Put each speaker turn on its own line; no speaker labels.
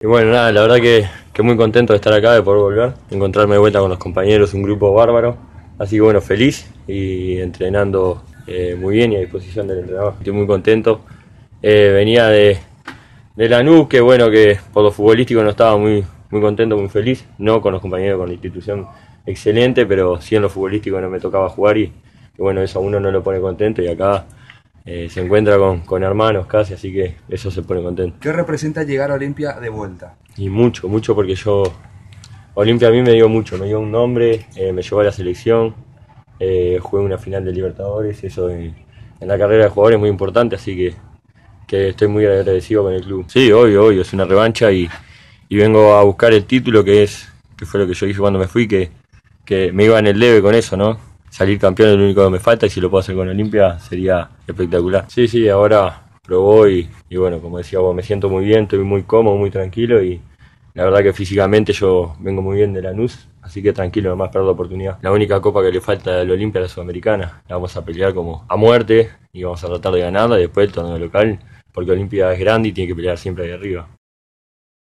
Y bueno, nada, la verdad que muy contento de estar acá, de poder volver, encontrarme de vuelta con los compañeros, un grupo bárbaro. Así que bueno, feliz y entrenando muy bien y a disposición del entrenador. Estoy muy contento. Venía de Lanús, que bueno, que por lo futbolístico no estaba muy contento, muy feliz. No con los compañeros, con la institución excelente, pero sí en lo futbolístico no me tocaba jugar y bueno, eso a uno no lo pone contento y acá se encuentra con hermanos casi, así que eso se pone contento.
¿Qué representa llegar a Olimpia de vuelta?
Y mucho porque Olimpia a mí me dio mucho, me dio un nombre, me llevó a la selección, jugué una final de Libertadores, eso en la carrera de jugador es muy importante, así que estoy muy agradecido con el club. Sí, obvio, es una revancha y vengo a buscar el título que fue lo que yo dije cuando me fui, que me iba en el leve con eso, ¿no? Salir campeón es lo único que me falta y si lo puedo hacer con Olimpia sería espectacular. Sí, ahora probó y bueno, como decía vos, me siento muy bien, estoy muy cómodo, muy tranquilo y la verdad que físicamente yo vengo muy bien de Lanús, así que tranquilo, nomás perder la oportunidad. La única copa que le falta al Olimpia es la Sudamericana, la vamos a pelear como a muerte y vamos a tratar de ganarla y después el torneo local, porque Olimpia es grande y tiene que pelear siempre ahí arriba.